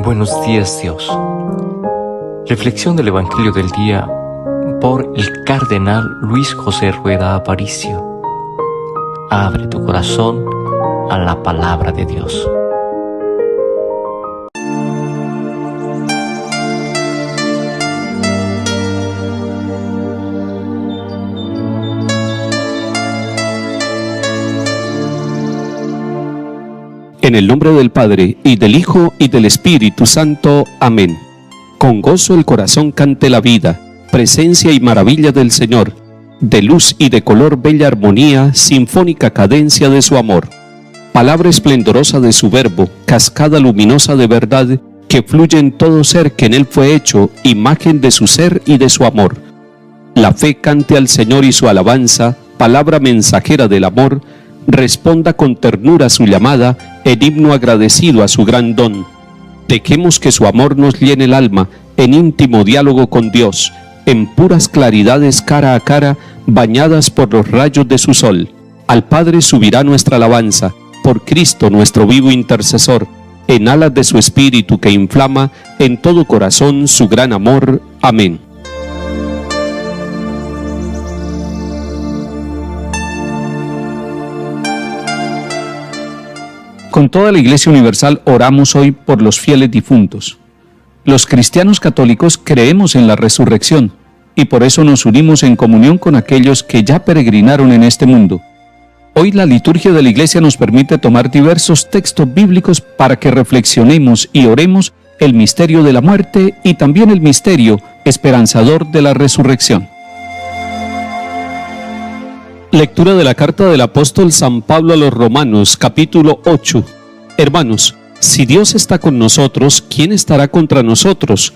Buenos días, Dios. Reflexión del Evangelio del día por el Cardenal Luis José Rueda Aparicio. Abre tu corazón a la palabra de Dios. En el nombre del Padre, y del Hijo, y del Espíritu Santo. Amén. Con gozo el corazón cante la vida, presencia y maravilla del Señor, de luz y de color bella armonía, sinfónica cadencia de su amor. Palabra esplendorosa de su verbo, cascada luminosa de verdad, que fluye en todo ser que en él fue hecho, imagen de su ser y de su amor. La fe cante al Señor y su alabanza, palabra mensajera del amor, responda con ternura su llamada, en himno agradecido a su gran don. Dejemos que su amor nos llene el alma, en íntimo diálogo con Dios, en puras claridades cara a cara, bañadas por los rayos de su sol. Al Padre subirá nuestra alabanza, por Cristo nuestro vivo intercesor, en alas de su espíritu que inflama en todo corazón su gran amor. Amén. Con toda la Iglesia Universal oramos hoy por los fieles difuntos. Los cristianos católicos creemos en la resurrección y por eso nos unimos en comunión con aquellos que ya peregrinaron en este mundo. Hoy la liturgia de la Iglesia nos permite tomar diversos textos bíblicos para que reflexionemos y oremos el misterio de la muerte y también el misterio esperanzador de la resurrección. Lectura de la carta del apóstol San Pablo a los Romanos, capítulo 8. Hermanos, si Dios está con nosotros, ¿quién estará contra nosotros?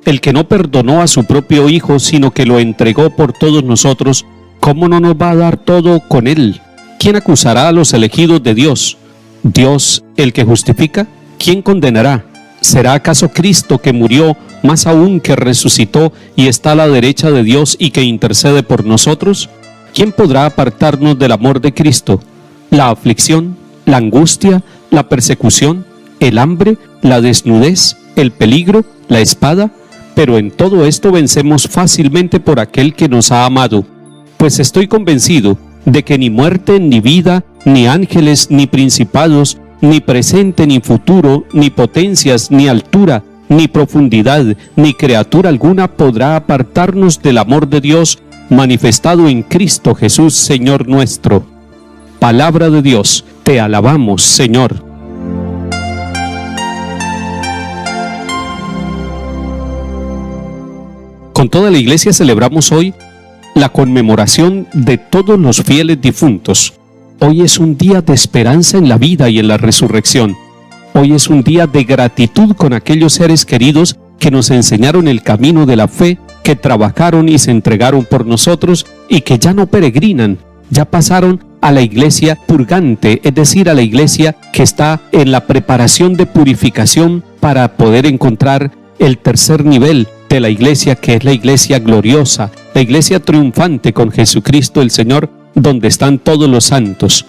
El que no perdonó a su propio Hijo, sino que lo entregó por todos nosotros, ¿cómo no nos va a dar todo con él? ¿Quién acusará a los elegidos de Dios? ¿Dios el que justifica? ¿Quién condenará? ¿Será acaso Cristo que murió, más aún que resucitó y está a la derecha de Dios y que intercede por nosotros? ¿Quién podrá apartarnos del amor de Cristo? ¿La aflicción, la angustia, la persecución, el hambre, la desnudez, el peligro, la espada? Pero en todo esto vencemos fácilmente por aquel que nos ha amado. Pues estoy convencido de que ni muerte, ni vida, ni ángeles, ni principados, ni presente, ni futuro, ni potencias, ni altura, ni profundidad, ni criatura alguna podrá apartarnos del amor de Dios manifestado en Cristo Jesús, Señor nuestro. Palabra de Dios, te alabamos, Señor. Con toda la Iglesia celebramos hoy la conmemoración de todos los fieles difuntos. Hoy es un día de esperanza en la vida y en la resurrección. Hoy es un día de gratitud con aquellos seres queridos que nos enseñaron el camino de la fe, que trabajaron y se entregaron por nosotros y que ya no peregrinan, ya pasaron a la iglesia purgante, es decir, a la iglesia que está en la preparación de purificación para poder encontrar el tercer nivel de la iglesia, que es la iglesia gloriosa, la iglesia triunfante con Jesucristo el Señor, donde están todos los santos.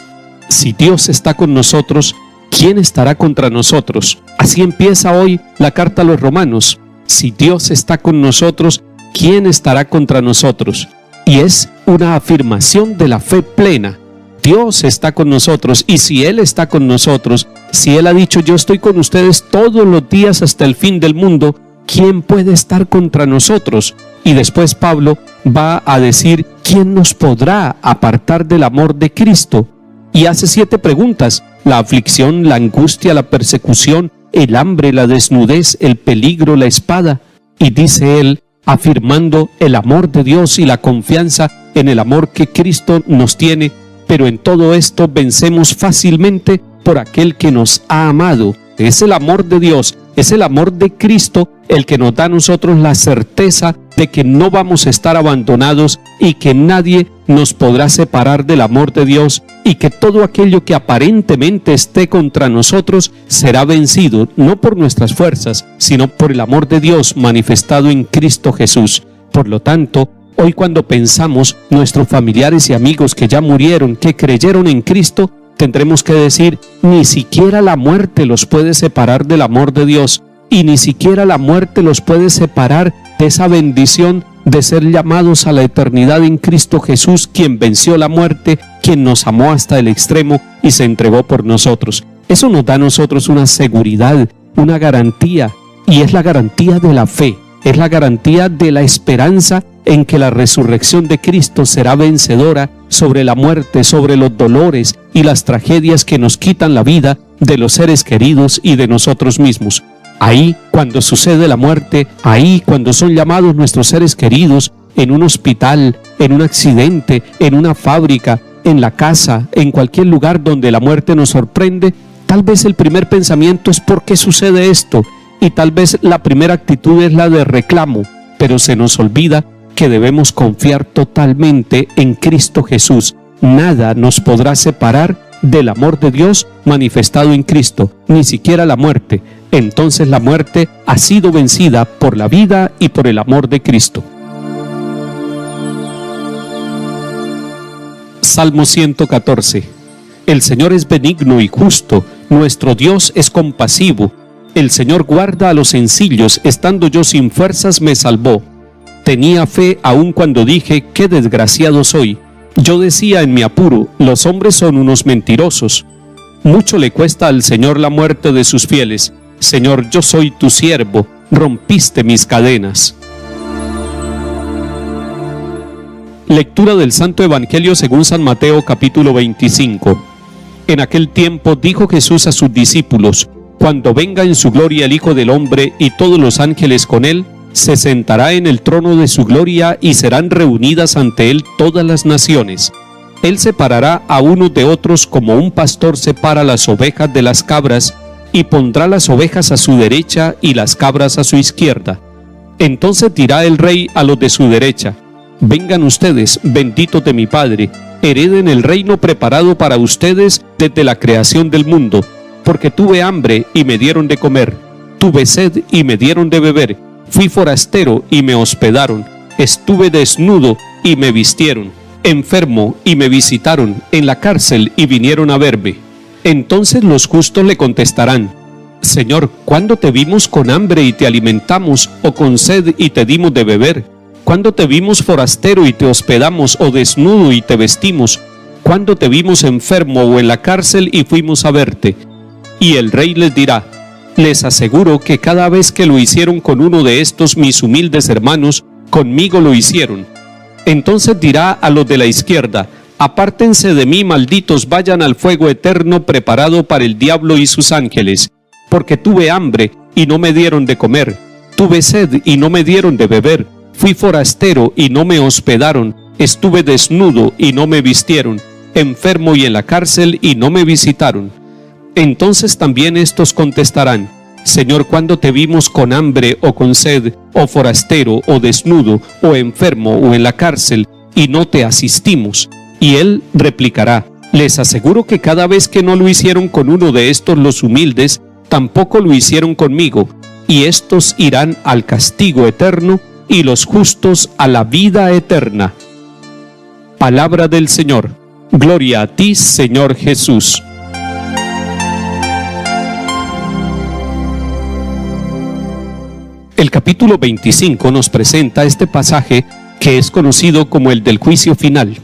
Si Dios está con nosotros, ¿quién estará contra nosotros? Así empieza hoy la carta a los Romanos. Si Dios está con nosotros, ¿quién estará contra nosotros? Y es una afirmación de la fe plena. Dios está con nosotros, y si Él está con nosotros, si Él ha dicho yo estoy con ustedes todos los días hasta el fin del mundo, ¿quién puede estar contra nosotros? Y después Pablo va a decir ¿quién nos podrá apartar del amor de Cristo? Y hace 7 preguntas: la aflicción, la angustia, la persecución, el hambre, la desnudez, el peligro, la espada. Y dice él, afirmando el amor de Dios y la confianza en el amor que Cristo nos tiene, pero en todo esto vencemos fácilmente por aquel que nos ha amado. Es el amor de Dios, es el amor de Cristo el que nos da a nosotros la certeza de que no vamos a estar abandonados y que nadie nos podrá separar del amor de Dios, y que todo aquello que aparentemente esté contra nosotros será vencido, no por nuestras fuerzas, sino por el amor de Dios manifestado en Cristo Jesús. Por lo tanto, hoy cuando pensamos nuestros familiares y amigos que ya murieron, que creyeron en Cristo, tendremos que decir, ni siquiera la muerte los puede separar del amor de Dios, y ni siquiera la muerte los puede separar de esa bendición de ser llamados a la eternidad en Cristo Jesús, quien venció la muerte, quien nos amó hasta el extremo y se entregó por nosotros. Eso nos da a nosotros una seguridad, una garantía, y es la garantía de la fe, es la garantía de la esperanza en que la resurrección de Cristo será vencedora sobre la muerte, sobre los dolores y las tragedias que nos quitan la vida de los seres queridos y de nosotros mismos. Ahí, cuando sucede la muerte, ahí, cuando son llamados nuestros seres queridos, en un hospital, en un accidente, en una fábrica, en la casa, en cualquier lugar donde la muerte nos sorprende, tal vez el primer pensamiento es ¿por qué sucede esto? Y tal vez la primera actitud es la de reclamo, pero se nos olvida que debemos confiar totalmente en Cristo Jesús. Nada nos podrá separar del amor de Dios manifestado en Cristo, ni siquiera la muerte. Entonces la muerte ha sido vencida por la vida y por el amor de Cristo. Salmo 114. El Señor es benigno y justo, nuestro Dios es compasivo. El Señor guarda a los sencillos, estando yo sin fuerzas me salvó. Tenía fe aun cuando dije, qué desgraciado soy. Yo decía en mi apuro, los hombres son unos mentirosos. Mucho le cuesta al Señor la muerte de sus fieles. Señor, yo soy tu siervo, rompiste mis cadenas. Lectura del Santo Evangelio según San Mateo, capítulo 25. En aquel tiempo dijo Jesús a sus discípulos, cuando venga en su gloria el Hijo del Hombre y todos los ángeles con él, se sentará en el trono de su gloria y serán reunidas ante él todas las naciones. Él separará a unos de otros como un pastor separa las ovejas de las cabras, y pondrá las ovejas a su derecha y las cabras a su izquierda. Entonces dirá el rey a los de su derecha, vengan ustedes, benditos de mi Padre, hereden el reino preparado para ustedes desde la creación del mundo, porque tuve hambre y me dieron de comer, tuve sed y me dieron de beber, fui forastero y me hospedaron, estuve desnudo y me vistieron, enfermo y me visitaron, en la cárcel y vinieron a verme. Entonces los justos le contestarán, Señor, ¿cuándo te vimos con hambre y te alimentamos, o con sed y te dimos de beber? ¿Cuándo te vimos forastero y te hospedamos, o desnudo y te vestimos? ¿Cuándo te vimos enfermo o en la cárcel y fuimos a verte? Y el rey les dirá, les aseguro que cada vez que lo hicieron con uno de estos mis humildes hermanos, conmigo lo hicieron. Entonces dirá a los de la izquierda, apártense de mí, malditos, vayan al fuego eterno preparado para el diablo y sus ángeles, porque tuve hambre y no me dieron de comer, tuve sed y no me dieron de beber, fui forastero y no me hospedaron, estuve desnudo y no me vistieron, enfermo y en la cárcel y no me visitaron. Entonces también estos contestarán, Señor, ¿cuándo te vimos con hambre o con sed, o forastero o desnudo, o enfermo o en la cárcel, y no te asistimos? Y él replicará, les aseguro que cada vez que no lo hicieron con uno de estos los humildes, tampoco lo hicieron conmigo, y estos irán al castigo eterno, y los justos a la vida eterna. Palabra del Señor. Gloria a ti, Señor Jesús. El capítulo 25 nos presenta este pasaje que es conocido como el del juicio final,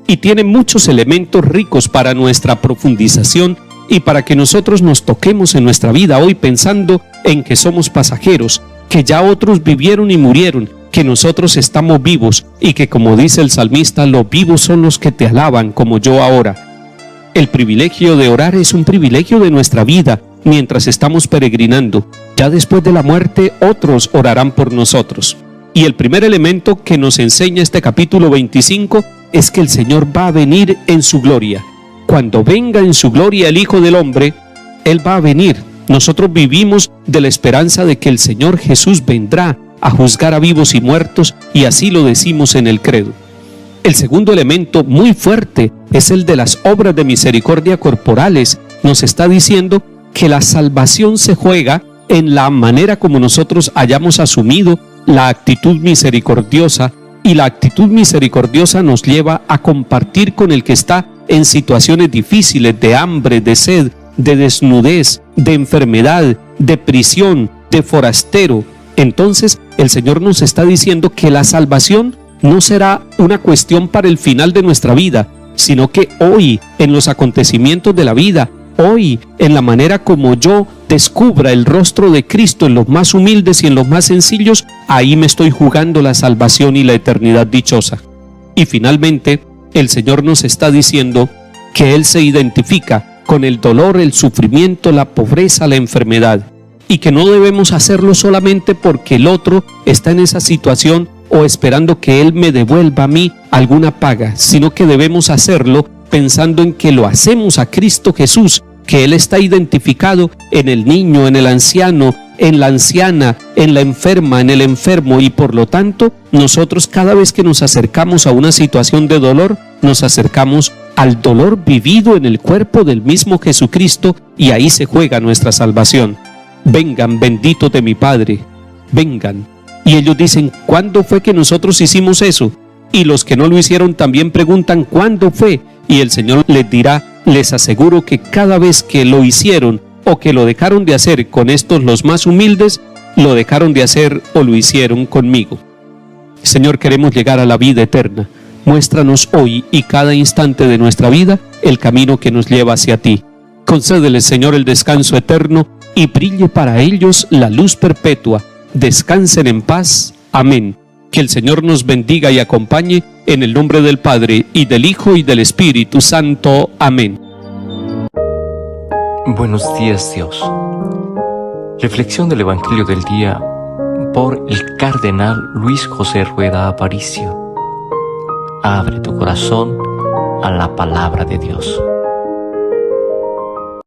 y tiene muchos elementos ricos para nuestra profundización y para que nosotros nos toquemos en nuestra vida hoy pensando en que somos pasajeros, que ya otros vivieron y murieron, que nosotros estamos vivos y que, como dice el salmista, los vivos son los que te alaban como yo ahora. El privilegio de orar es un privilegio de nuestra vida mientras estamos peregrinando. Ya después de la muerte otros orarán por nosotros. Y el primer elemento que nos enseña este capítulo 25 es que el Señor va a venir en su gloria. Cuando venga en su gloria el Hijo del Hombre, Él va a venir. Nosotros vivimos de la esperanza de que el Señor Jesús vendrá a juzgar a vivos y muertos, y así lo decimos en el credo. El segundo elemento muy fuerte es el de las obras de misericordia corporales. Nos está diciendo que la salvación se juega en la manera como nosotros hayamos asumido la actitud misericordiosa, y la actitud misericordiosa nos lleva a compartir con el que está en situaciones difíciles de hambre, de sed, de desnudez, de enfermedad, de prisión, de forastero. Entonces el Señor nos está diciendo que la salvación no será una cuestión para el final de nuestra vida, sino que hoy, en los acontecimientos de la vida, hoy, en la manera como yo descubra el rostro de Cristo en los más humildes y en los más sencillos, ahí me estoy jugando la salvación y la eternidad dichosa. Y finalmente, el Señor nos está diciendo que Él se identifica con el dolor, el sufrimiento, la pobreza, la enfermedad, y que no debemos hacerlo solamente porque el otro está en esa situación o esperando que Él me devuelva a mí alguna paga, sino que debemos hacerlo pensando en que lo hacemos a Cristo Jesús, que Él está identificado en el niño, en el anciano, en la anciana, en la enferma, en el enfermo, y por lo tanto nosotros cada vez que nos acercamos a una situación de dolor, nos acercamos al dolor vivido en el cuerpo del mismo Jesucristo, y ahí se juega nuestra salvación. Vengan, benditos de mi Padre, vengan. Y ellos dicen, ¿cuándo fue que nosotros hicimos eso? Y los que no lo hicieron también preguntan, ¿cuándo fue? Y el Señor les dirá, les aseguro que cada vez que lo hicieron o que lo dejaron de hacer con estos los más humildes, lo dejaron de hacer o lo hicieron conmigo. Señor, queremos llegar a la vida eterna. Muéstranos hoy y cada instante de nuestra vida el camino que nos lleva hacia ti. Concédeles, Señor, el descanso eterno y brille para ellos la luz perpetua. Descansen en paz. Amén. Que el Señor nos bendiga y acompañe en el nombre del Padre, y del Hijo, y del Espíritu Santo. Amén. Buenos días, Dios. Reflexión del Evangelio del día por el Cardenal Luis José Rueda Aparicio. Abre tu corazón a la palabra de Dios.